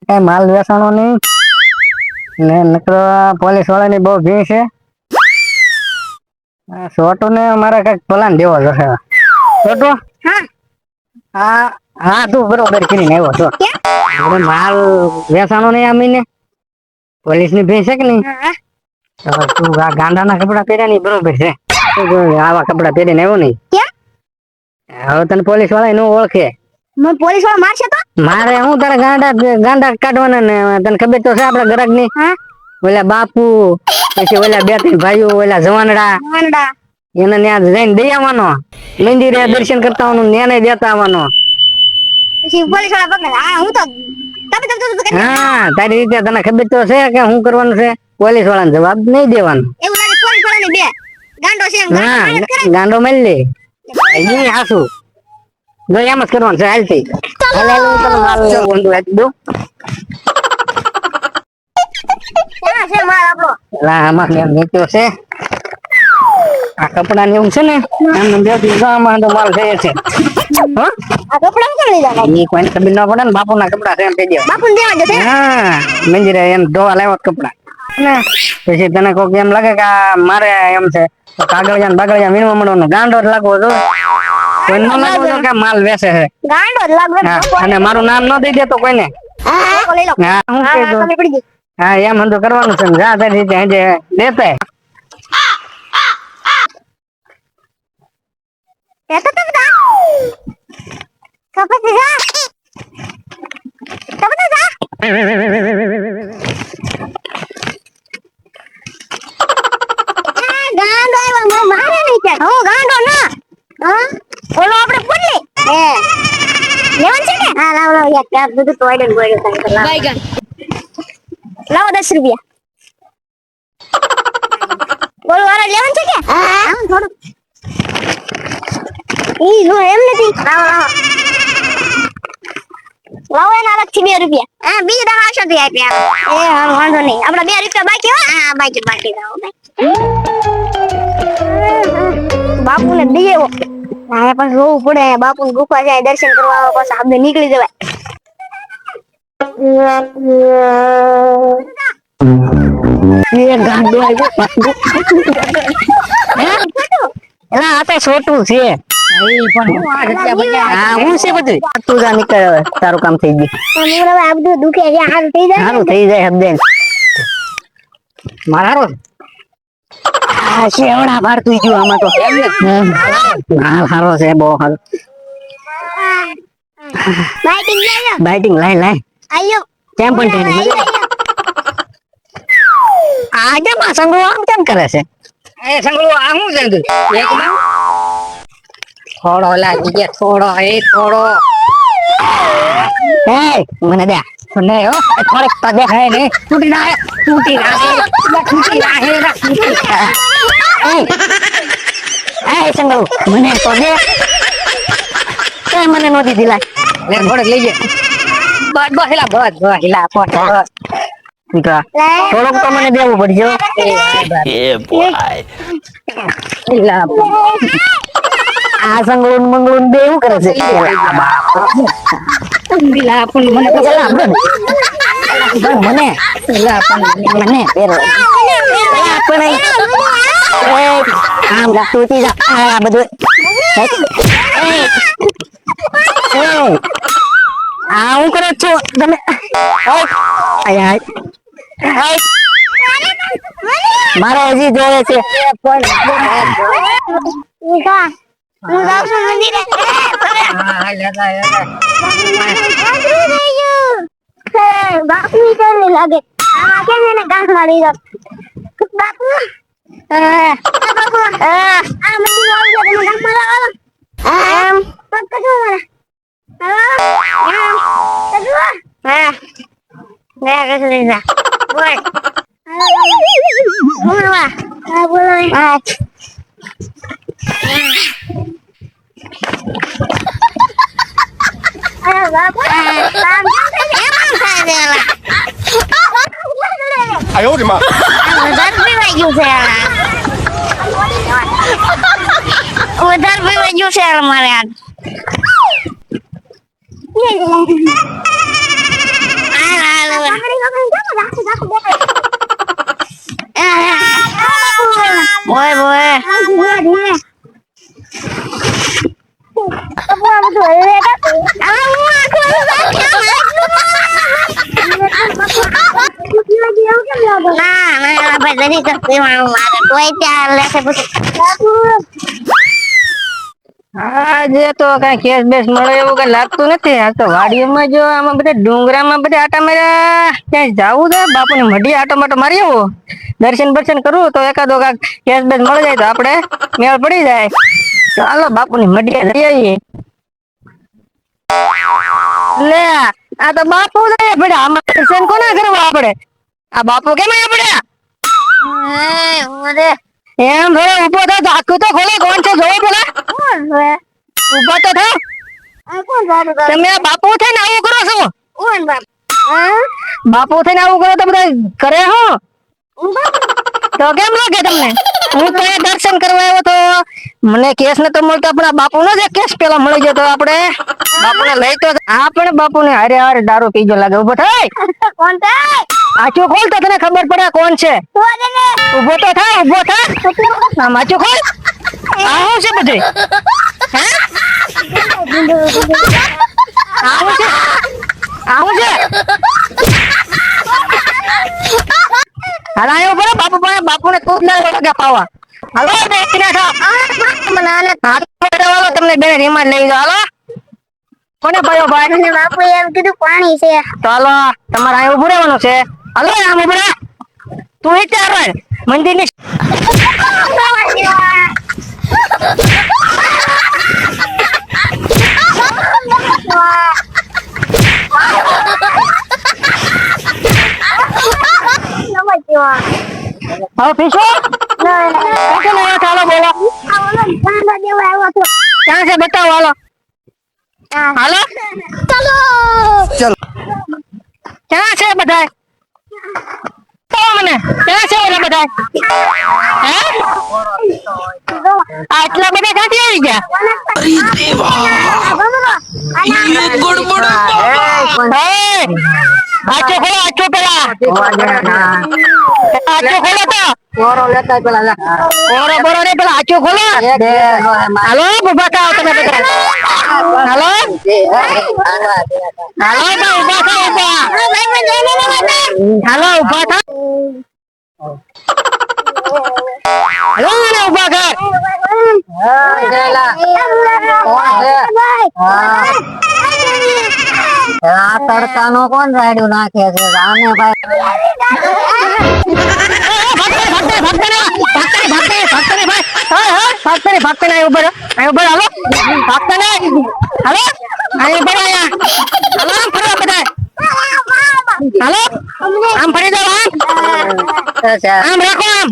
કઈ માલ વેચાણો નહીં ને નકરો પોલીસ વાળાની બહુ ભીડ છે. છોટુ ને મારે કઈક પ્લાન દેવો જોશે. છોટુ હા હા તું બરોબર કરીને આવ્યો છો. આપણે માલ વેચાણો નહીં આમીને પોલીસ ની ભીડ છે કે નહીં. તું ગાંડાના કપડા પહેર્યા નહીં બરોબર છે. આવા કપડા પહેરીને આવ્યો નહીં. હવે તને પોલીસ વાળા નો ઓળખે. પોલીસ વાળા મારશે તો મારે હું તારે ગાંડા કાઢવાના ને તને ખબર તો છે આપડા ગ્રાહક ની. ઓલા બાપુ પછી ઓલા બે ત્રણ ભાઈઓ ઓલા જવાનડા એને ત્યાં જઈને દઈ આવવાનો. મંદિરે દર્શન કરતા આવવાનું ન્યાને દેતા આવવાનો. પછી પોલીસ વાળા પકડે. હા હું તો હા તારી રીતે તને ખબર તો છે કે શું કરવાનું છે. પોલીસ વાળાને જવાબ નહીં દેવાનો. એવું લાગે પોલીસ વાળાને બે ગાંડો છે એમ હા ગાંડો મળી લે એ હાસુ જો એમ જ કરવાનું છે. હાલતી હાલ હાલ હું તને માલ ઊંધું આપી દઉં. ક્યાં છે માલ આપણો? આમાં મેં નીચો છે આ કપડા ને એવું છે ને એમને બે દિવસમાં તો માલ થઈ છે. આ કપડા કેમ લઈ જવાના? એ કોઈને ખબર ના પડે ને બાપુ ના કપડા છે એમ કહી દે. બાપુને દેવા જશે. હા મંદિરે એમ ધોવા લાવ્યો કપડા ને પછી તને કોક એમ લાગે કે આ મારે એમ છે કાગળિયા ને બાગળિયા વીણવા મળવાનું ગાંડો જ લાગવો છો. કોઈ ન લાગવો છો કે માલ વેચે છે. ગાંડો જ લાગે. હા અને મારું નામ ન દઈ દેતો કોઈને. લઈ લો. હા હું કહી દઉં. તમે પડી ગઈ. હા એમ હંધો કરવાનું છે જા તારી રીતે હંધે દેતે. એતો તો જા. કપડે જા. કપડે જા. ગાંડો આવ્યો મારે નહીં કે. હું ગાંડો ના. હા ઓલો આપણે પુલ્લી. લેવન છે ને? હા લાવ લાવ યાર ક્યાં બધું તોડ્યું ગોળ્યું થાય લાવ. બાઈગન. લાવો 10 રૂપિયા. બોલ વાળા લેવન છે કે? હા થોડું. ઈ જો એમ નથી. લાવો લાવો. લાવો એના અલગથી 2 રૂપિયા. હા બીજું દવા આવશે થી આપ્યા. એ હા વાંધો નહીં. આપડા 2 રૂપિયા બાકી હો. હા બાકી લાવો બાકી. બાપુને દઈએ વો. આ પાછું રોવું પડે. બાપુની ગુફા જાય દર્શન કરવા આવે પાછા આપણે નીકળી જવાય. એ ગાંડો આવ્યો. એલા આ તો છોટું છે. હા હું છે બધું તું જા નીકળ હવે તારું કામ થઈ ગયું. મને આ બધું દુખે છે હારું થઈ જાય. સારું થઈ જાય હબદેન મારો આ શેવડા મારતું ગયું આમાં તો. હા સારો છે બહુ સારો. બાઇટિંગ લઈ લો. બાઇટિંગ લાઈ લાઈ આયો કેમ પણ ટેણી આજે માં સંગળો આમ કેમ કરે છે. એ સંગળો આ શું છે તું એકદમ થોડો લાગી ગયા થોડો એ થોડો એ મને દે ને હો થોડેક તો દેખાય ને તૂટી ના એ સંગળો મને તો દે એ મને નો દીધી લાય લે થોડેક લઈ જાય બસ હિલા પોટ થોડોક તો મને દેવું પડશે. આ સંગળું મંગળું બે એવું કરે છે. મને તો મને મને આમ તૂટી જા આ બધું આ હું કરો છો તમે. મારે હજી જોવે છે. બાપુ લાગે આમાં કેમ એને ગાંઠ મારી દો બાપુ. બાપુ આ મંદિર આવી ગયો તમે ગામ માં આમ પકડો હા લે કસ લેજા બોલ બોલવા હા બોલો હા બાપુ કામ કેમ થાય દેલા. 哎呦我的妈！ વધારે પીવાઈ ગયું છે વધારે પીવાઈ ગયું છે અમારે આ હાલ હાલ નથી કરતી મારે તોય ત્યાં લેશે પછી આજે તો કઈ કેસ બેસ મળે એવું કઈ લાગતું નથી. આ તો વાડીઓમાં જો આમાં બધા ડુંગરામાં બધા આટા માર્યા, ક્યાંય જાવું છે બાપુની મઢી આટો માટો મારી આવું, દર્શન બર્શન કરવું તો એકાદો કાંક કેસ બેસ મળી જાય તો આપણે મેળ પડી જાય. ચાલો બાપુની મઢીએ જઈ આવીએ. લે આ તો બાપુ જાય પડ્યા, આમાં દર્શન કોના કરવા આપણે? આ બાપુ કેમ આયા પડ્યા? એમ થોડો ઉભો થા, આખું તો ખોલે. કોણ છે જોવો પેલા? ઉભો તો થા. તમે આ બાપુ થઈને આવું કરો છો? બાપુ થઈને આવું કરો તો બધા કરે હું તો કેમ લાગે તમને? હું તો દર્શન કરવા આવ્યો તો મને કેસ નતો મળતો, પણ આ બાપુ નો જે કેસ પેલા મળી ગયો તો આપણે બાપુને લઈ તો આપણે બાપુને હારે હારે દારૂ પીજો લાગે. ઉભો થાય. કોણ થાય આચું ખોલ તો તને ખબર પડે કોણ છે. ઉભો તો થા, ઉભો થા. આમ આચું ખોલ. આ શું છે બધું? હે આવું છે? આવું છે? હાલ આયો બરો બાપુ પાસે. બાપુને તું જ ના લાગે પાવા. હાલો બેસી ના થાવ. મને આને હાથ પકડવાલો તમને બે રિમાન્ડ લઈ જાવ. હાલો કોને ભાઈઓ ભાઈ? મને બાપુ એમ કીધું પાણી છે. ચાલો તમારે અહીં ઉભું રહેવાનું છે. હાલો આમ ઉભું રહે. તું વિચાર મંદિરની હવે પીછો ચાલો બોલો ક્યાં છે બતાવો. હાલો હાલો ચલો ક્યાં છે બધા? મને ક્યાં છે ઓલા બધા? હે આટલા બધા ક્યાંથી આવી ગયા? આચો ખોલો, આચો પેલા આચો ખોલો તો ઓરો લેતા પેલા ઓરો બોરો ને પેલા આચો ખોલો. હાલો ઉભા થાવ તમે બધા. હાલો હાલો ઉભા થાવ, ઉભા. હાલો ઉભા થાવ. હાલો ઉભા કર. આ તડકા નો કોણ રાડ્યું નાખે છે? આને ભાઈ આમ ફરી જાવ. આમ રાખો. આમ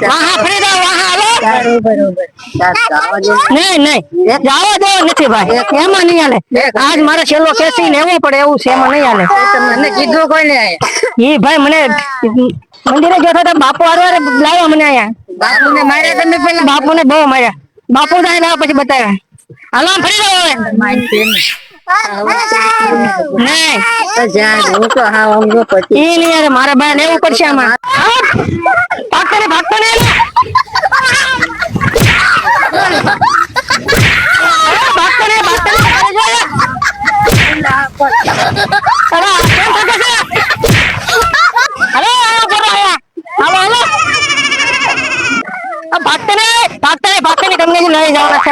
વાહા ફરી જાવ. વાહા હાલો. નહીં નહીં જવા દેવો નથી ભાઈ. એમાં નહીં હાલે. આજ મારે છેલ્લો કેસ લેવો પડે એવું છે. એમાં નહીં હાલે. તમને કીધું કોઈ ને ઈ ભાઈ મને મંદિરે ગયો તો બાપુ હારવારે લાવ્યા મને અહીંયા. બાપુને માર્યા તમે પેલા? બાપુને બહુ માર્યા. બાપુ તો લાવ્યા પછી બતાવ્યા. હાલો આમ ફરી જાવ હવે. નહીં મારા ભાઈ લેવું પડશે આમાં. ભાગતો ને ભાગતો ને ભાગતો ને ભાગતો ને. તમને લઈ જવાના છે.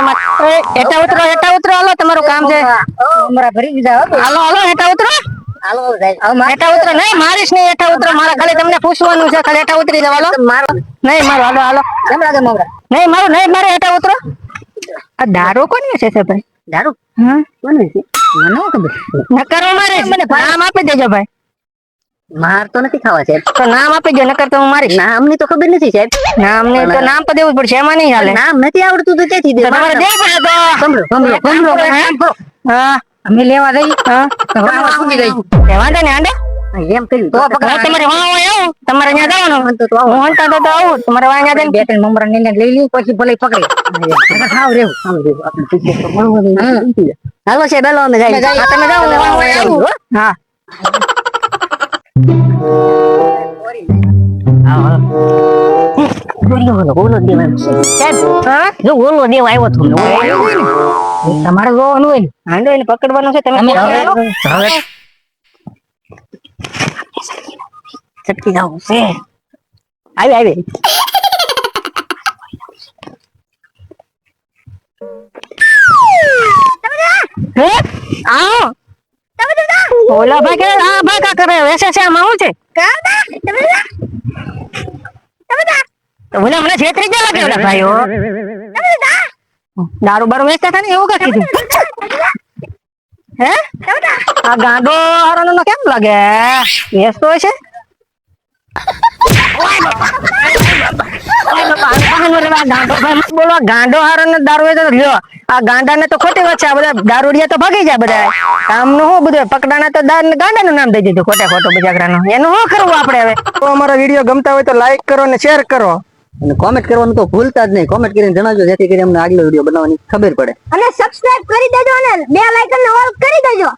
હેઠા ઉતરો. હાલો તમારું કામ છે. હાલો હાલો હેઠા ઉતરો. હેઠા ઉતરો. નહીં મારીશ નહીં. હેઠા ઉતરો. મારા ખાલી તમને પૂછવાનું છે. ખાલી હેઠા ઉતરી જાવ. હાલો નહીં મારો. હાલો હાલો નહીં મારું નહીં મારે. હેઠા ઉતરો. આ દારૂ કોની છે ભાઈ? દારૂ હા કોની છે? મને ખબર. નકર મારે મને નામ આપી દેજો ભાઈ. માર તો નથી ખાવા સાહેબ. તો નામ આપી દો નકર તો હું મારીશ. નામ ની તો ખબર નથી સાહેબ. નામ ને તો નામ તો દેવું પડશે. એમાં નહીં હાલે. નામ નથી આવડતું તો ક્યાંથી દે? તમારે દેવું પડે તો સમજો. હા અમે લેવા જઈ. હા વાંધો ને આંડે એમ કર્યું તો તમારે આવું. તમારે ત્યાં જવાનું હું હંતા તો આવું. તમારે વાંધા જઈને બે ત્રણ મમરા ને લઈ લઈ પછી ભલે પકડે. ખાવ રેવું હાલો સાહેબ. હાલો અમે જાય. તમે જાઓ. હા તમારે જોવાનું હોય હાંડો એને પકડવાનો છે. તમે છટકી જાવ છે. આવી હે આવો ઓલા ભાઈ કે આ ભાઈ કા કરે વેસે છે આમાં શું છે ઓલા મને છેતરી ગયા લાગે ઓલા ભાઈઓ દારૂ બારૂ વેચતા હતા ને એવું કા કીધું હે આ ગાંડો હારાનો કેમ લાગે વેચતો હોય છે ગાંડો હારો ને દારૂ વેચે તો લ્યો આ ગાંડા ને તો ખોટી વાત છે આ બધા દારૂડિયા તો ભાગી જાય બધા કામ નું શું બધું પકડાના તો ગાંડા નું નામ દઈ દીધું ખોટો બજાગરાનો એનું શું કરવું આપણે હવે તો અમારા વિડીયો ગમતા હોય તો લાઈક કરો અને શેર કરો અને કોમેન્ટ કરવાનું તો ભૂલતા જ નહીં. કોમેન્ટ કરીને જણાવજો જેથી કરીને અમને આગલો વિડીયો બનાવવાની ખબર પડે. અને સબસ્ક્રાઇબ કરી દેજો અને બેલ આઇકન ને ઓલ કરી દેજો.